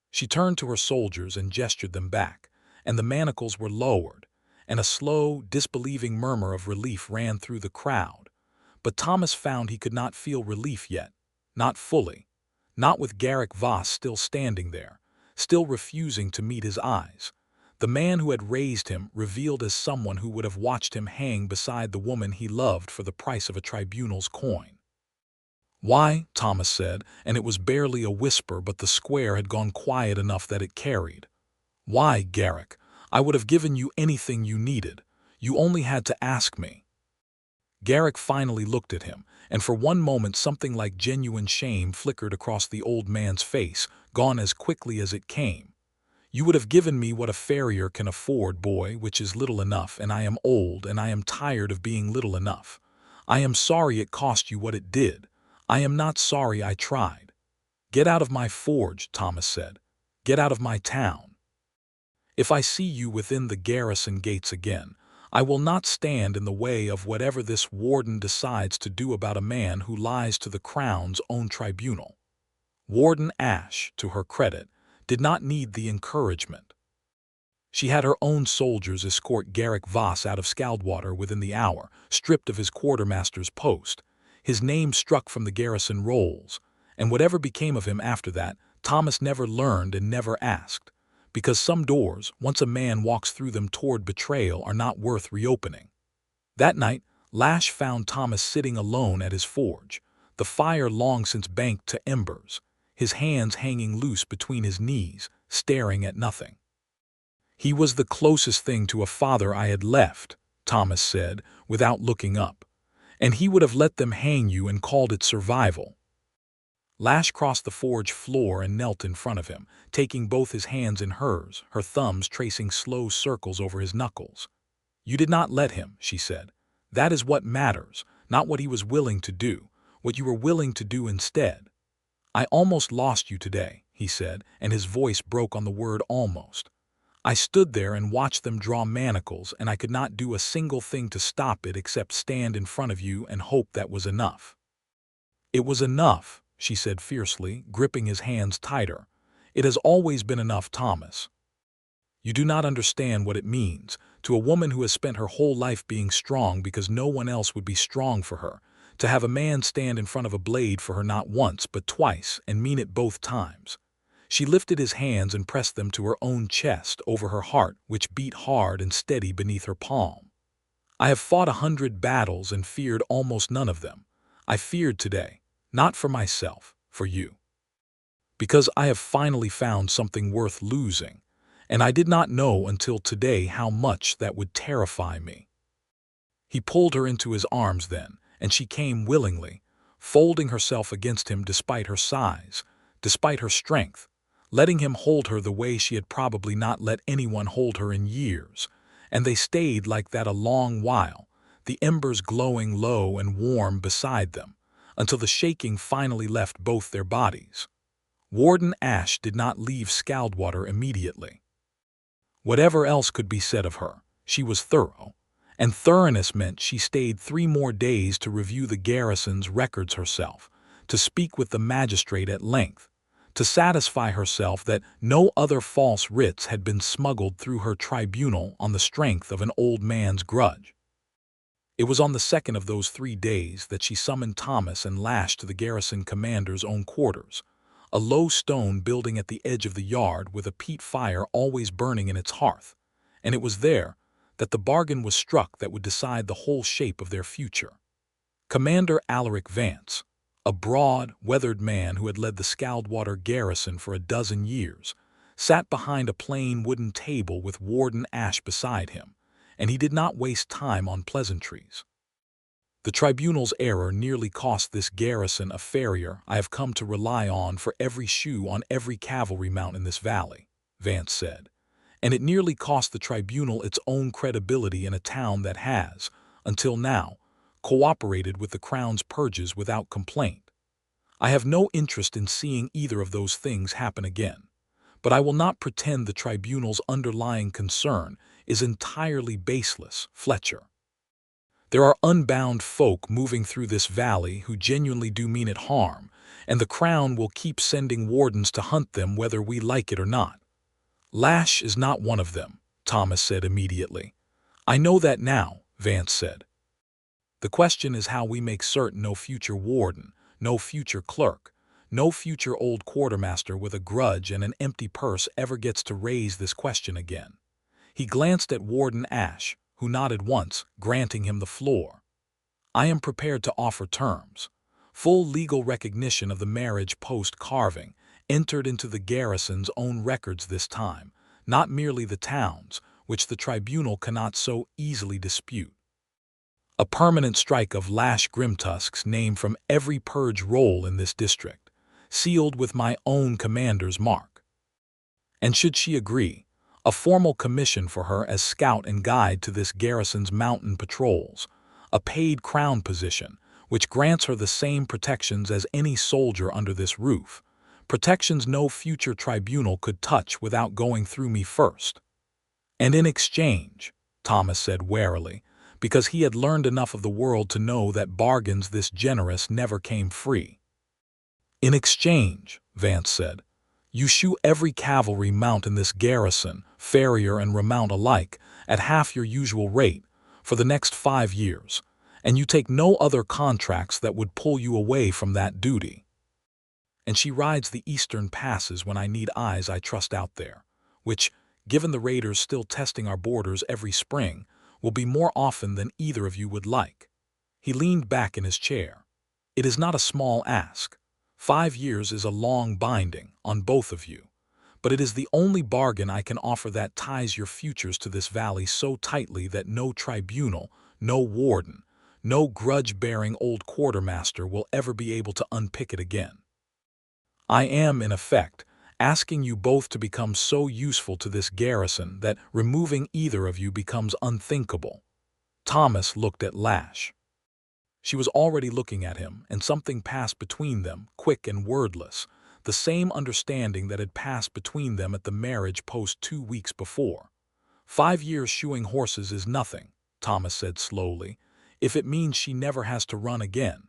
She turned to her soldiers and gestured them back, and the manacles were lowered, and a slow, disbelieving murmur of relief ran through the crowd. But Thomas found he could not feel relief yet, not fully, not with Garrick Voss still standing there, still refusing to meet his eyes. The man who had raised him revealed as someone who would have watched him hang beside the woman he loved for the price of a tribunal's coin. "Why," Thomas said, and it was barely a whisper, but the square had gone quiet enough that it carried. "Why, Garrick, I would have given you anything you needed. You only had to ask me." Garrick finally looked at him, and for one moment something like genuine shame flickered across the old man's face, gone as quickly as it came. "You would have given me what a farrier can afford, boy, which is little enough, and I am old, and I am tired of being little enough. I am sorry it cost you what it did. I am not sorry I tried." "Get out of my forge," Thomas said. "Get out of my town. If I see you within the garrison gates again, I will not stand in the way of whatever this warden decides to do about a man who lies to the crown's own tribunal." Warden Ash, to her credit, did not need the encouragement. She had her own soldiers escort Garrick Voss out of Scaldwater within the hour, stripped of his quartermaster's post, his name struck from the garrison rolls, and whatever became of him after that, Thomas never learned and never asked, because some doors, once a man walks through them toward betrayal, are not worth reopening. That night, Lash found Thomas sitting alone at his forge, the fire long since banked to embers, his hands hanging loose between his knees, staring at nothing. "He was the closest thing to a father I had left," Thomas said, without looking up, "and he would have let them hang you and called it survival." Lash crossed the forge floor and knelt in front of him, taking both his hands in hers, her thumbs tracing slow circles over his knuckles. "You did not let him," she said. "That is what matters, not what he was willing to do, what you were willing to do instead." "I almost lost you today," he said, and his voice broke on the word almost. "I stood there and watched them draw manacles, and I could not do a single thing to stop it except stand in front of you and hope that was enough." "It was enough," she said fiercely, gripping his hands tighter. "It has always been enough, Thomas. You do not understand what it means, to a woman who has spent her whole life being strong because no one else would be strong for her, to have a man stand in front of a blade for her not once but twice and mean it both times." She lifted his hands and pressed them to her own chest over her heart, which beat hard and steady beneath her palm. "I have fought 100 battles and feared almost none of them. I feared today. Not for myself, for you. Because I have finally found something worth losing, and I did not know until today how much that would terrify me." He pulled her into his arms then, and she came willingly, folding herself against him despite her size, despite her strength, letting him hold her the way she had probably not let anyone hold her in years, and they stayed like that a long while, the embers glowing low and warm beside them, until the shaking finally left both their bodies. Warden Ash did not leave Scaldwater immediately. Whatever else could be said of her, she was thorough, and thoroughness meant she stayed 3 more days to review the garrison's records herself, to speak with the magistrate at length, to satisfy herself that no other false writs had been smuggled through her tribunal on the strength of an old man's grudge. It was on the second of those 3 days that she summoned Thomas and Lash to the garrison commander's own quarters, a low stone building at the edge of the yard with a peat fire always burning in its hearth, and it was there that the bargain was struck that would decide the whole shape of their future. Commander Alaric Vance, a broad, weathered man who had led the Scaldwater garrison for a dozen years, sat behind a plain wooden table with Warden Ash beside him, and he did not waste time on pleasantries. The tribunal's error nearly cost this garrison a farrier I have come to rely on for every shoe on every cavalry mount in this valley, Vance said, and it nearly cost the tribunal its own credibility in a town that has, until now, cooperated with the Crown's purges without complaint. I have no interest in seeing either of those things happen again, but I will not pretend the tribunal's underlying concern is entirely baseless, Fletcher. There are unbound folk moving through this valley who genuinely do mean it harm, and the Crown will keep sending wardens to hunt them whether we like it or not. Lash is not one of them, Thomas said immediately. I know that now, Vance said. The question is how we make certain no future warden, no future clerk, no future old quartermaster with a grudge and an empty purse ever gets to raise this question again. He glanced at Warden Ash, who nodded once, granting him the floor. I am prepared to offer terms. Full legal recognition of the marriage post carving, entered into the garrison's own records this time, not merely the town's, which the tribunal cannot so easily dispute. A permanent strike of Lash Grimtusk's name from every purge roll in this district, sealed with my own commander's mark. And should she agree, a formal commission for her as scout and guide to this garrison's mountain patrols, a paid Crown position, which grants her the same protections as any soldier under this roof, protections no future tribunal could touch without going through me first. And in exchange, Thomas said warily, because he had learned enough of the world to know that bargains this generous never came free. In exchange, Vance said, you shoe every cavalry mount in this garrison, farrier and remount alike, at half your usual rate, for the next 5 years, and you take no other contracts that would pull you away from that duty. And she rides the eastern passes when I need eyes I trust out there, which, given the raiders still testing our borders every spring, will be more often than either of you would like. He leaned back in his chair. It is not a small ask. 5 years is a long binding on both of you, but it is the only bargain I can offer that ties your futures to this valley so tightly that no tribunal, no warden, no grudge-bearing old quartermaster will ever be able to unpick it again. I am, in effect, asking you both to become so useful to this garrison that removing either of you becomes unthinkable. Thomas looked at Lash. She was already looking at him, and something passed between them, quick and wordless, the same understanding that had passed between them at the marriage post 2 weeks before. 5 years shoeing horses is nothing, Thomas said slowly, if it means she never has to run again.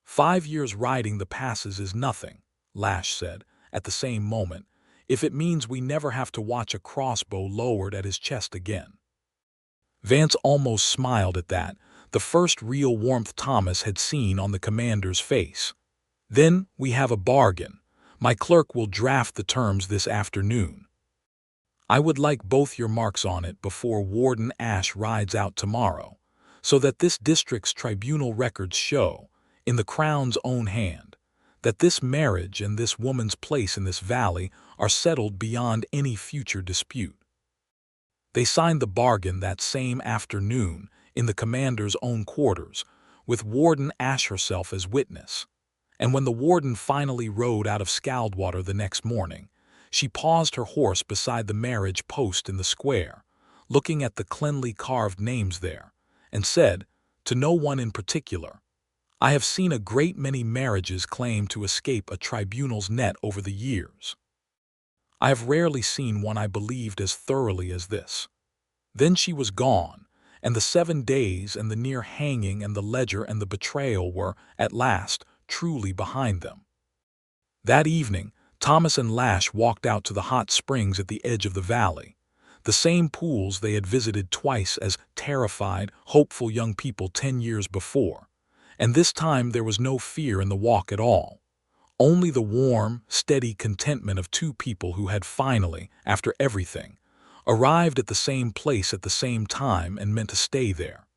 5 years riding the passes is nothing, Lash said, at the same moment, if it means we never have to watch a crossbow lowered at his chest again. Vance almost smiled at that, the first real warmth Thomas had seen on the commander's face. Then we have a bargain. My clerk will draft the terms this afternoon. I would like both your marks on it before Warden Ash rides out tomorrow, so that this district's tribunal records show, in the Crown's own hand, that this marriage and this woman's place in this valley are settled beyond any future dispute. They signed the bargain that same afternoon in the commander's own quarters, with Warden Ash herself as witness. And when the warden finally rode out of Scaldwater the next morning, she paused her horse beside the marriage post in the square, looking at the cleanly carved names there, and said, to no one in particular, I have seen a great many marriages claim to escape a tribunal's net over the years. I have rarely seen one I believed as thoroughly as this. Then she was gone, and the 7 days and the near hanging and the ledger and the betrayal were, at last, truly behind them. That evening, Thomas and Lash walked out to the hot springs at the edge of the valley, the same pools they had visited twice as terrified, hopeful young people 10 years before. And this time there was no fear in the walk at all. Only the warm, steady contentment of two people who had finally, after everything, arrived at the same place at the same time and meant to stay there.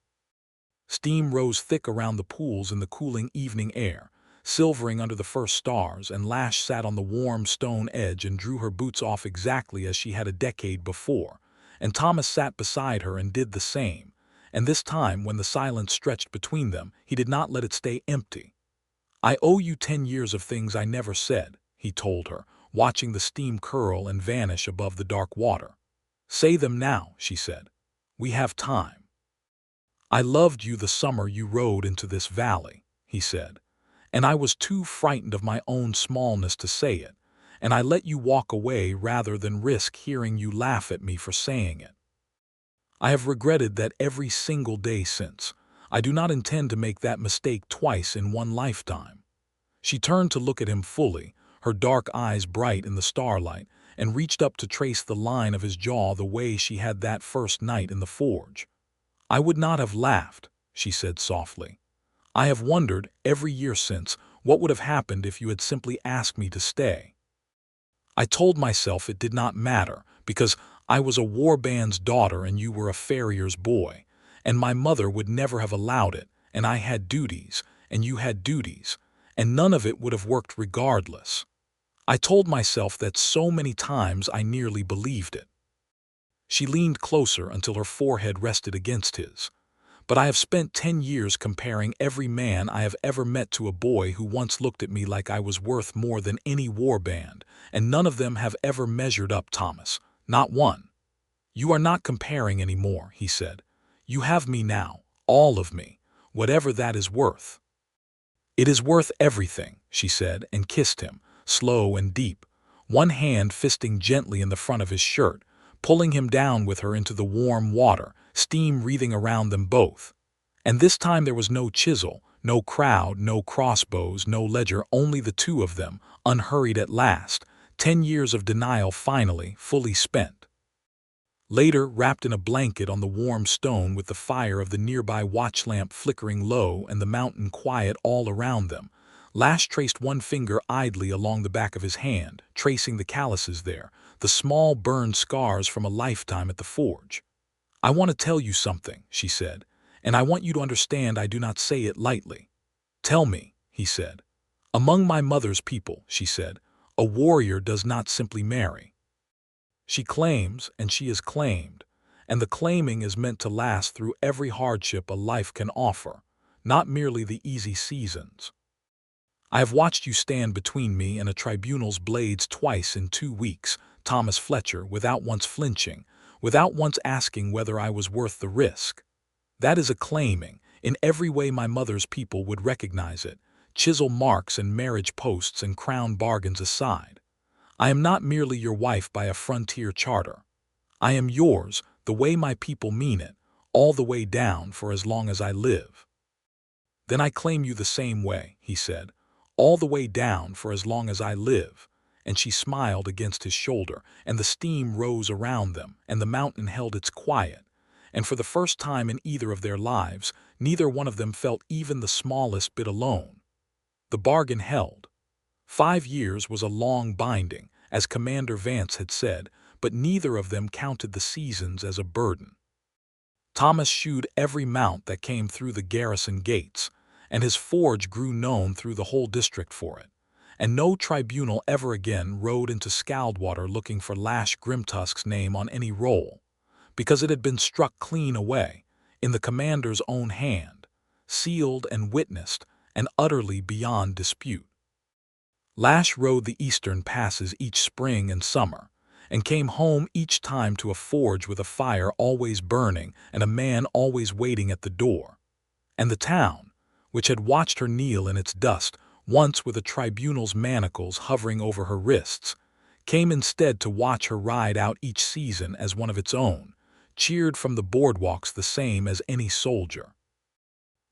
Steam rose thick around the pools in the cooling evening air, silvering under the first stars, and Lash sat on the warm stone edge and drew her boots off exactly as she had a decade before, and Thomas sat beside her and did the same, and this time when the silence stretched between them, he did not let it stay empty. "I owe you 10 years of things I never said," he told her, watching the steam curl and vanish above the dark water. "Say them now," she said. "We have time." "I loved you the summer you rode into this valley," he said, "and I was too frightened of my own smallness to say it, and I let you walk away rather than risk hearing you laugh at me for saying it. I have regretted that every single day since. I do not intend to make that mistake twice in one lifetime." She turned to look at him fully, her dark eyes bright in the starlight, and reached up to trace the line of his jaw the way she had that first night in the forge. "I would not have laughed," she said softly. "I have wondered, every year since, what would have happened if you had simply asked me to stay. I told myself it did not matter, because I was a warband's daughter and you were a farrier's boy, and my mother would never have allowed it, and I had duties, and you had duties, and none of it would have worked regardless. I told myself that so many times I nearly believed it." She leaned closer until her forehead rested against his. "But I have spent 10 years comparing every man I have ever met to a boy who once looked at me like I was worth more than any warband, and none of them have ever measured up, Thomas. Not one." "You are not comparing anymore," he said. "You have me now, all of me, whatever that is worth." "It is worth everything," she said, and kissed him, slow and deep, one hand fisting gently in the front of his shirt, pulling him down with her into the warm water, steam wreathing around them both. And this time there was no Chisel, no crowd, no crossbows, no ledger, only the two of them, unhurried at last, 10 years of denial finally, fully spent. Later, wrapped in a blanket on the warm stone with the fire of the nearby watch lamp flickering low and the mountain quiet all around them, Lash traced one finger idly along the back of his hand, tracing the calluses there, the small burned scars from a lifetime at the forge. "I want to tell you something," she said, "and I want you to understand I do not say it lightly." "Tell me," he said. "Among my mother's people," she said, "a warrior does not simply marry. She claims, and she is claimed, and the claiming is meant to last through every hardship a life can offer, not merely the easy seasons. I have watched you stand between me and a tribunal's blades twice in 2 weeks, Thomas Fletcher, without once flinching, without once asking whether I was worth the risk. That is a claiming, in every way my mother's people would recognize it, chisel marks and marriage posts and crown bargains aside. I am not merely your wife by a frontier charter. I am yours, the way my people mean it, all the way down for as long as I live." "Then I claim you the same way," he said, "all the way down for as long as I live." And she smiled against his shoulder, and the steam rose around them, and the mountain held its quiet. And for the first time in either of their lives, neither one of them felt even the smallest bit alone. The bargain held. 5 years was a long binding, as Commander Vance had said, but neither of them counted the seasons as a burden. Thomas shoed every mount that came through the garrison gates, and his forge grew known through the whole district for it, and no tribunal ever again rode into Scaldwater looking for Lash Grimtusk's name on any roll, because it had been struck clean away, in the commander's own hand, sealed and witnessed, and utterly beyond dispute. Lash rode the eastern passes each spring and summer, and came home each time to a forge with a fire always burning and a man always waiting at the door. And the town, which had watched her kneel in its dust, once with a tribunal's manacles hovering over her wrists, came instead to watch her ride out each season as one of its own, cheered from the boardwalks the same as any soldier.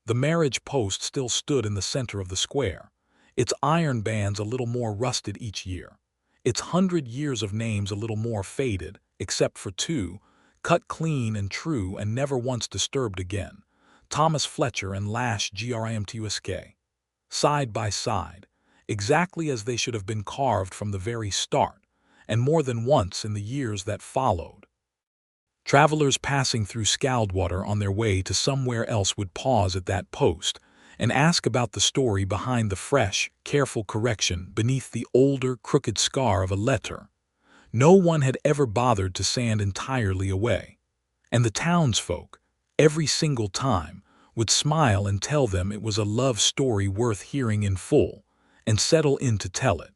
The marriage post still stood in the center of the square, its iron bands a little more rusted each year, its 100 years of names a little more faded, except for two, cut clean and true and never once disturbed again, Thomas Fletcher and Lash Grimtusk, side by side, exactly as they should have been carved from the very start, and more than once in the years that followed. Travelers passing through Scaldwater on their way to somewhere else would pause at that post and ask about the story behind the fresh, careful correction beneath the older, crooked scar of a letter. No one had ever bothered to sand entirely away, and the townsfolk, every single time, would smile and tell them it was a love story worth hearing in full, and settle in to tell it.